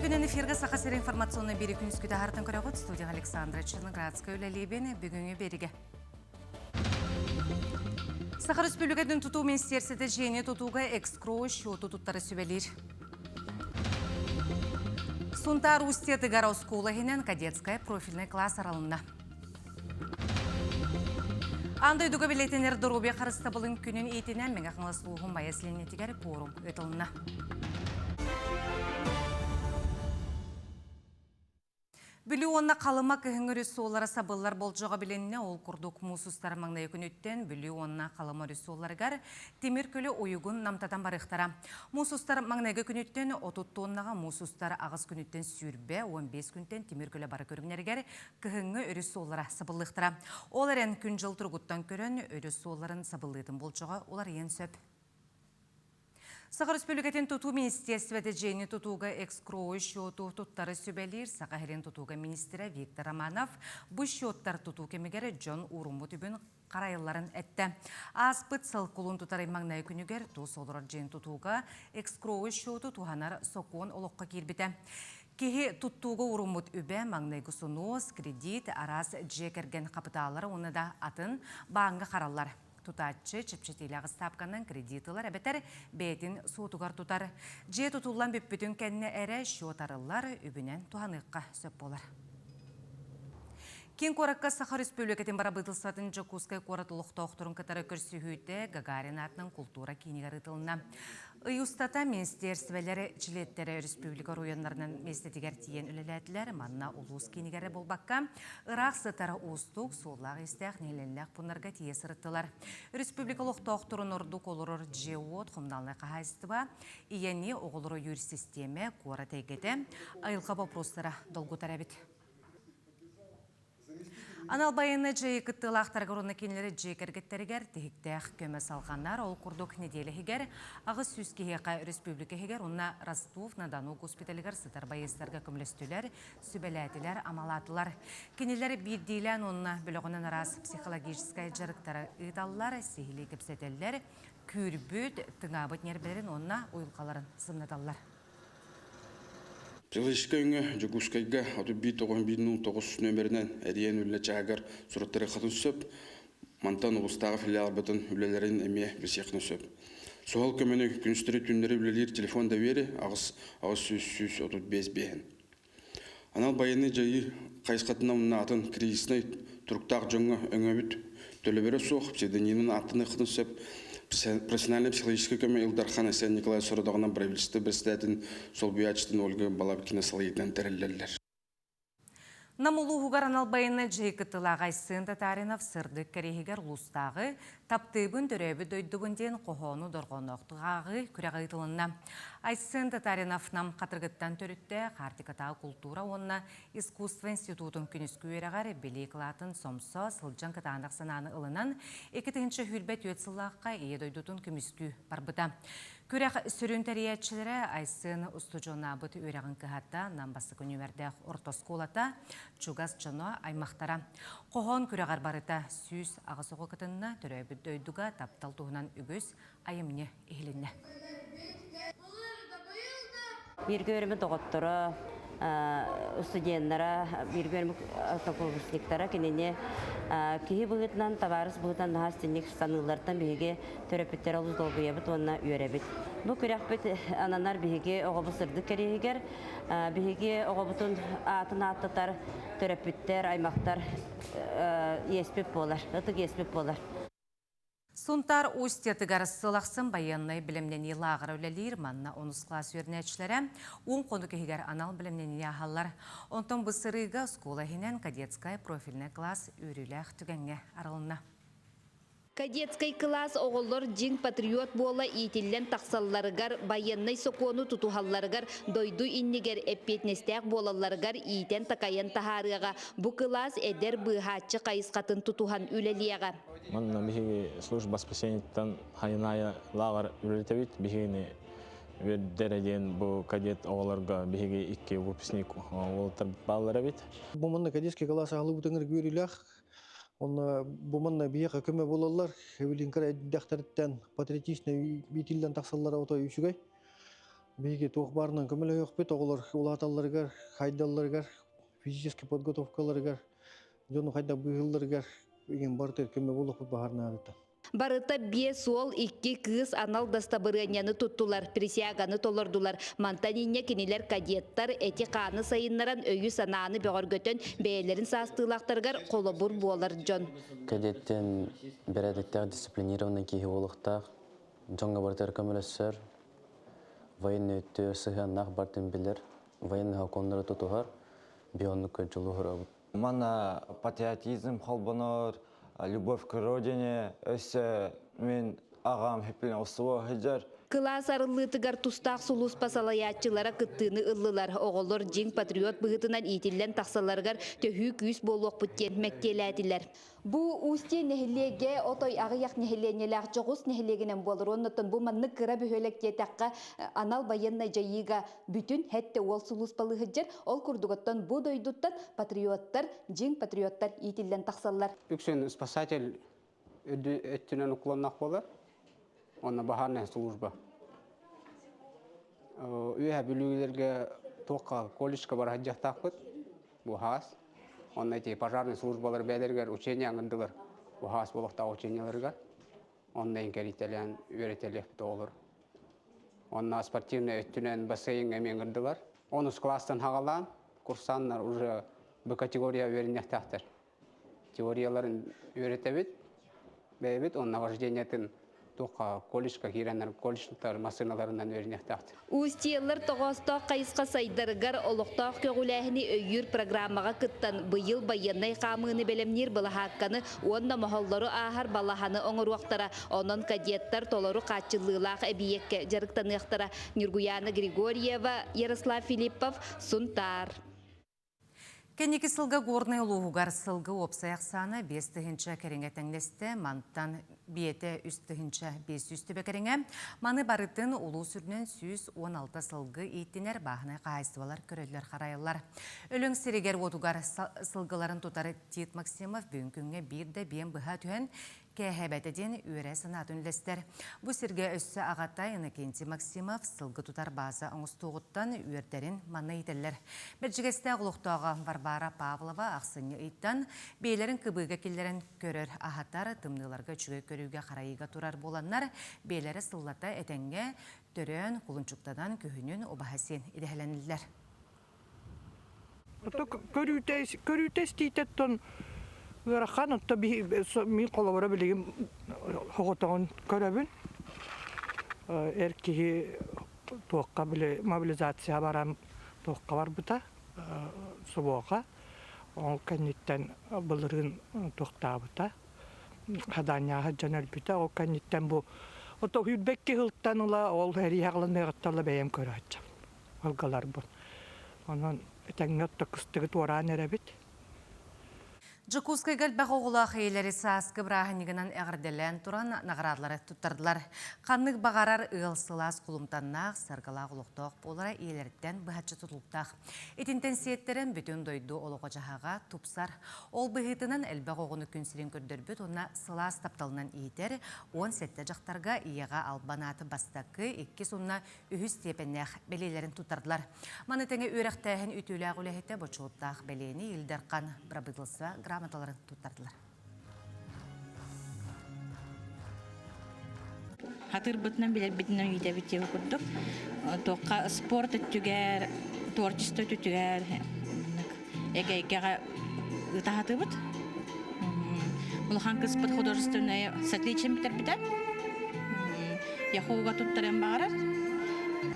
Бүгін эфирге сақасыр информационный бері күнізгі дағыртын көріғыт студия Александра Черноградская өлелебені бүгінгі беріге. Сақар Республикатын тұту министерсеті жені тұтуға экскроу шоты тұттары сөбелер. Сунтар устеті Гараускулахинен кадетская профильный класс аралында. Андай дуга билетенер дұрубе қарыста бұлын күнін етінен мен ақыңласуғын байасленетігер форум өтіліна. Білі онна қалыма көхіңі рүсуолары сабылар болжаға біленіне ол күрдік мұсыстары маңнайы күніттен білі онна қалыма рүсуоларығар темір көлі ойығын намтадан барықтара. Мұсыстар маңнайы күніттен 30 тоннаға мұсыстар ағыз күніттен сүрбе 15 күнттен темір көлі бары көргінергер көхіңі рүсуолары сабылықтыра. Олар ән күн жыл тұрғыттан көрін рүсуоларын сабылығын болжаға олар ең сөп. Сақар Республикатын тұту министерстветі жені тұтуға экскроу шоту тұттары сөбелер. Сақахерен тұтуға министері Виктор Романов бұл шоттар тұту кемегері Джон Урумбу түбін қарайыларын әтті. Аспыт сылқылын тұтары маңнай күнігер тұс олар жен тұтуға экскроу шоту туғанар соқуын олыққа келбеті. Кеге тұттуға Урумбут үбе маңнайғы сұнуыз, кредит, арас жекерген қапыталары оны да атын бағынғы қаралар. Тутачы чепчетейлі ағыз тапқанын кредитылар әбетер бәйтін суытуғар тұтар. Же тұтулан бүппітін кәніне әрі шуатарылар үбінен туғаныққа сөп болар. Кен қораққа Сахар Республикатын бара бұйтылсатын Жокускай қоратылықты оқтырын катары көрсі хүйті Гагарин атының культура кейінігар ұтылына. Ұйыстата министерствелері жилеттері республика районларынан местетігер тиен үлеләтілер манна улус кейінігері болбаққа Ирақ сытары ұстық соллағы істәқ неленләқ бұнарға тие сырыттылар. Республикалықты оқтырын ұрдық олырыр жеуот құмдалына қағайыстыва ияне оғылыры юр системе қора тәйгеті айылға бапростара долгутар әбіт. Анал байыны жайы күттілақтар ғұрыны кенелері жекергеттерігер тегіктәқ көмі салғанар ол күрдік неделігігер ағыз сүзкеге республикагер онна Ростов-на-Дону госпиталігер сытар байыстарға көмілістілер, сүбеләтілер, амалатылар. Кенелері бірдейлен онна біліғынан арас психологическай жарықтары ұйталылар, сейілі кепсетелер, күрбүд, тыңабыт нербелерін онна ойылқаларын сымнаталылар. Психологическая Жокускайга отубит огонбину тогус номернен әриен үлі чағар сураттары қатын сөп, мантан ұғыстағы филиал бұтын үлелерін әме білсеқіні сөп. Соғал көмені күністері түндері үлелер телефон дәвері ағыз сүз отут без бейін. Анал байыны жайы қайсқатына ұнна атын кризисіне тұрықтақ жоңы өңөбіт төлебері соқ, пседенинің аттыны қытын сөп, профессиональный психологический көмек Илдархан Асен Николай Сородағынан правительство бірістәтін сол бұячтың Ольга Балабкина салайынан тәрелелер. Намулуғығар аналбайыны жайкытылағай сында таринов сырдық кәрегігер ұлыстағы таптыбын дөребі дөйдігінден қоғону дұрғонуқтығағы күрәғайтылынна. Айсында таринов нам қатырғыттан төрітті қартикатағы культура онына искусство институтын күніскі өрағары белейкілатын сомсо сылжан кытағындақ сананы ылынан 2-ші хүрбет өтсілаққа ие дөйдутын күміскі барбыта. Күрәқ сүрін тәриятшілері айсын ұстыжона бұты өрағын кіғатта намбасы күнімердәқ ортосколата чугас жоно аймақтара. Қоғын күрәғар барыта сүйіз ағысығы күтінна түрі бүддөйдіға таптал туғынан үгіз айымне ехілінне. Біргі өрімі доғыттыры студенттара, біргі өрімі автоколғыслықтара кенене кейі бұғытынан, таварыс бұғытынан наға стенник санылардан бігі төрөпіттер олыз долғы ебіт, онына үйеребіт. Бұл күрәқ біт ананар бігі оғабы сырды кәрегер, бігі оғабытын атын аттатар төрөпіттер, аймақтар еспеп болар, ұтық еспеп болар. Сунтар устеті ғарысылақсын байынны білімнені лағыр өлелер манна оныс класс өрнәтшілері оң қоны кегер анал білімнені яғалар. Онтан бұсырыға сколахинен кадетскай профильный класс өріләқ түгенге арылына. Кадетский класс оғылыр жин патриот бола итилен тақсалларыгар, байыннай соқуыны тұтухалларыгар, дойду иннигер эппетнестяқ болаларыгар итен тақайын тахарыға. Бұ класс әдер бұғатчы қайысқатын тұтухан үлелияға. Мен бихи служба спасениятан хайная лагар үлелетебит, бихини дәрәден бұ кадет оғыларға бихиге икке выпускник олтар баллары бит. Бұ мұнда кадетский класс ағылы бұтыңыр көріліғ. Онна буманна бияка көмө болалар, эвелин кара дактарыттан патриотичный битилден таксаллар ото үйшүгөй. биги туох барынан көмөлө yok бит оголор улаталларга, хайдалларга, физический подготовкаларга, жону хайда быылларга иген бартер көмө болуп баарнагыта. Барыта бие суол 2 кыз анал дастабырыняны туттулар, присяганы толордулар. Мантанинне кинилер кадеттар эти қаны сайыннаран өйі санааны бөгөргөтөн бәйлерин састылақтаргар қолобур буолар жон. Кадеттен бередіктер дисциплинированный кейі олықтар, жоңға бартер көмілісір, военный өттер сығаннақ бартын білер, военный хаконлары тутуғар, бионны көджілуғыр. Мана патриотизм холбонор, любовь к родине, өсі мен ағам хепілін осуы хеджер. Кылаас арыллыытыгар тустаақ сулус пасалаячылара кыттыны ыллылар. Оголор жиң патриот быгытынан итилен тақсаларгар төхүү күйіс болуақ бүттен мәктеләділер. Бу усте нехилеге отой ағыяқ нехиленеләқ жоғыс нехилегенен болыр. Оннатын бу манны кыра бөхөлекте таққа анал байынна жайыға бүтін хәтті ол сулус балығыджер. Ол күрдігіттен бу дойдуттан патриоттар, жиң патриоттар итилен тақсалар. Үксен спасатель өттінен ұқыланнақ болар. Онна бахарная служба. Үйә бүлігілерге тоққа колледжка бар хаджақтақпыт. Бұл хас. Онна әте пожарный службалар бәлергер учения аңындылар. Бұл хас болықта ученияларға. Онна енкер италиян үйретелеп толыр. Онна спортивный өттінен бассейн әмен аңындылар. 10 класстан хағалан курсаннар уже бұл категория үйренектақтар. Теорияларын үйретебет. Бәйбет, онна вождениятын тоқа колледжка киреннер колледжтар машиналарынан өрнектакты. Устиеллар тоғостоқ қайысқа сайдаргар олықтақ көгіләхіні өйір программаға кыттан бұйыл байыннай қамыны белемнер бұлахаққаны онна махоллары ахар балаханы оңыруақтара, онын кадеттар толору қатчылылақ әбиекке жарықтанықтара. Нюргуяна Григорьева, Ярослав Филиппов, Сунтар. Кенеки сылга горный луғугар сылгы опсаяқ саны 5 тыгынча кәріңе тәңлесті, манттан биете үст тыгынча 5 үсті бәкәріңе, маны барытын улу сүрінен 116 сылгы еттінер бағына қайыстывалар көрелер қарайылар. Өлің сірегер отугар сылгыларын тұтары Тит Максимов бүгінкінге бірді бен бұға түйен кәхәбәтеден үйрә санатын үлестер. Бұ сірге өссі ағаттай Иннокентий Максимов сылғы тұтар база оңыстуғыттан үйердерін маны етелер. Бәджігесті ғылықтауға Барбара Павлова ақсыны иттан бейлерін кыбыға келерін көрір ағаттар тымныларға жүгі көріуге қарайыға тұрар боланлар бейлері сыллата әтенге түрен құлынчуқтадан көхінін обахасен едәхәләнілер. Көрүтес дейтеттен Рахан отта мен қолабыра білеген хоғытағын көрәбін. Әркеге тоққа біле мобилизация барам тоққа бар бұта, сұбоға. Ол кәнеттен бұлырын тоқта бұта. Хаданияға жанар бұта. Ол кәнеттен бұл. Ота хүлбекке ғылттан ұла, ол әрі ағылын мәғітталы бәйім көрі атчам. Олғалар бұл. Оның әтәңі отта күстігі туаран әрәбет. Жакускай гәлбәқ оғыла қейлері сасқы бірағынығынан әғірделен тұран нағырадылары тұттардылар. Қанның бағарар ұғылсылас құлымтаннақ сарғалақ ұлықтақ болара елерден бұхатшы тұтылықтақ. Етінтен сиеттерін бүтін дойду олығы жағаға тұпсар. Ол бұғытынан әлбәқ оғыны күнсірен көрдірбіт, оны сылас тапталынан иетер, 10 сәтті жақтарға иеға албанаты бастақы 2 сонына үхіз тепеннәқ бәлелерін тұттардылар. Манытыңы өріқтәхін үтіләғ үләхеті бұчылыптақ бәлені елдерқан бірабыдылса грамоталарын туттардылар. Хатыр бытынан билер битинен үйдә битеп курдук. Тоққа спорт өттүгәр, творчество өттүгәр. Эгейгә утахаты бит. Улхан спорт художественное с отличием битер. Я хуга туттарым багар.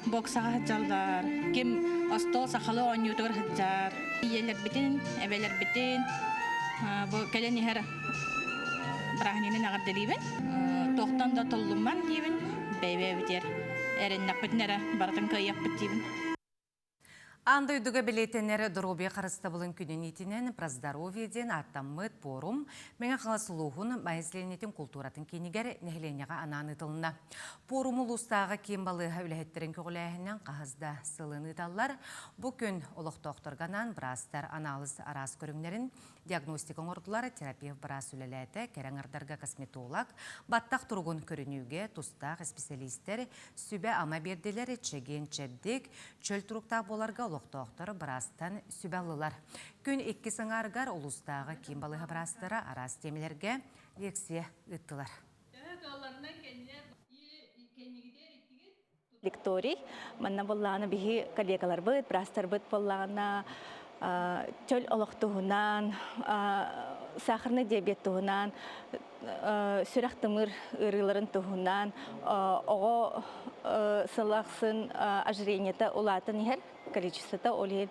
Боксага хаджалдар. Ким астол сахалы онютур хаджар. Иелер битин, эбелер битин. Бу келени хер брахнинин агырдылыбын. Тоқтан да толлуман дейбін, бәйбе бітер. Әрін нақпытнара бартын көйек бітейбін. Андойдуга билетенер дороби қарыстабылын күнін етінен проздоровьеден аттаммыт форум мәңі қаласылуғын майызленетін культуратын кенігер нәхіленеға анан ытылына. Форум ұлыстағы кембалы үләхеттерін көгіләхінен қағызда сылын ыталар. Бұл күн олықтоқтырғанан бірастар анализ арас көріңлерін диагностикон ордылары терапев бірас үләләті кәрәңірдарға косметолог, баттақ тұрғын көрінуге тұстақ специалистер сүбә ама берделер чеген чәбдік, чөл тұрықтақ боларға олықтоқтары бірастан сүбәлылар. Күн 2 сыңарғар ұлыстағы кембалыға бірастары арас темелерге лекция ұттылар. Лекторий, манна болланы бігі коллегалар бұд, бірастар бұд болланы чөл олықтығынан, сахарный диабет тұғынан, сүрақтымыр ұрыларын тұғынан, оғы сылақсын ожирениеті олатын ехер, количествота олен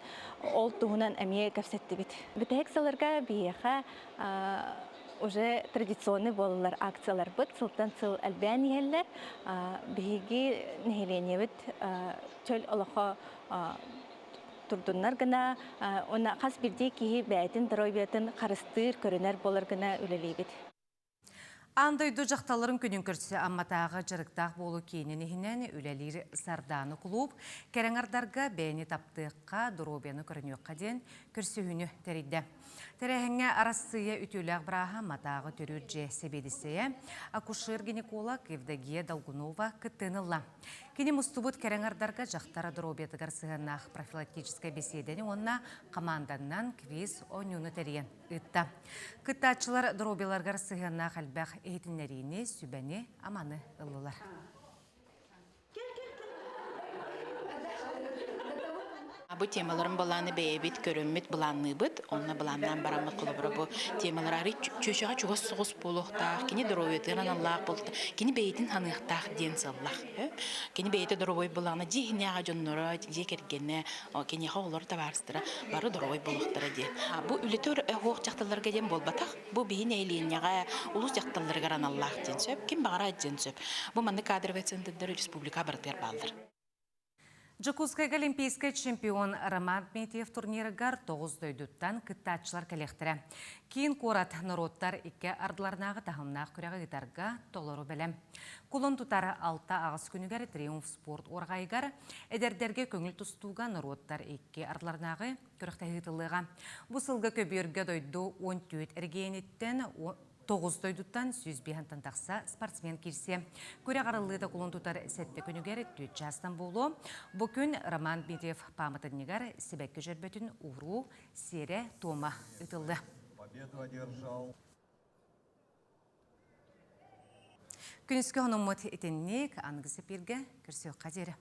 ол тұғынан әмие көпсетті бет. Бітәк саларға бейеға уже традиционный болылар акциялар бұд, сылтан сыл әлбән ехелер, бейге нехелене бет чөл олыққа турдуннар гына, она қас бірде кейі бәйтін дұройбетін қарыстыр көрінер болар гына үлелейбет. Андойду жақталарын күнін көрсі амматағы жырықтақ болу кейінінігінен үлелер сарданы клуб, кәріңардарға бәйіні таптыққа дұройбені көрінуққа ден көрсіғіні тәрейді. Тәрәхіңе арасыя үтіләқ бұраға матағы түрүрже себедісея, акушер-гинеколог Евдогия Долгунова күттінілла. Кені мұстыбыт кәріңардарға жақтара дұройбетігар сығынақ профилактическай беседені онна команданнан квиз ойнуны тәрейін үтті. Күттачылар дұройбеларғар сығынақ әлбәқ ейтінлеріне сүбәне аманы ұлылар. Бу темаларын баланы бәйбит көрөммит баланы бит, онна баланнан барамыт кылыбыры бу темалары чөшөга чугас сугус болуктак, кини дороветен аналлах болду, кини бәйтин ханыктак ден саллах. Кини бәйте доровой баланы дихняга жоннора декергене, кини хаулар табарстыра, бары доровой болуктары ди. Бу үлетөр хок жакталарга ден болбатак, бу бейин эйлинняга улус жакталарга аналлах ден сөп, ким багара ден сөп. Бу манны кадровый центрдер республика бартер балдыр. Жакускайга олимпийский чемпион Роман Дмитриев турнирыгар 9 дөйдуттан кыттачылар кәлектірі. Кейін корат народтар 2 ардыларнағы тағымнақ күрәгі гитарға толыру бәлем. Кулын тұтары 6 ағыз күнігер триумф спорт орғайгар, әдердерге көңіл тұстуға народтар 2 ардыларнағы күріқтәғытылыға. Бұл сылғы көберге дойду 14 әргейінеттен 9 дойдуттан сүз бейхантан тақса спортсмен келсе. Көре қарылыда құлын тұтар сәтті күнігер 4 жастан болу. Бұл күн Роман Дмитриев памытын негар себәкке жүрбетін ұру сере тома үтілді. Күніскі ғанымыт етеннек аңғысы перге көрсеу қадері.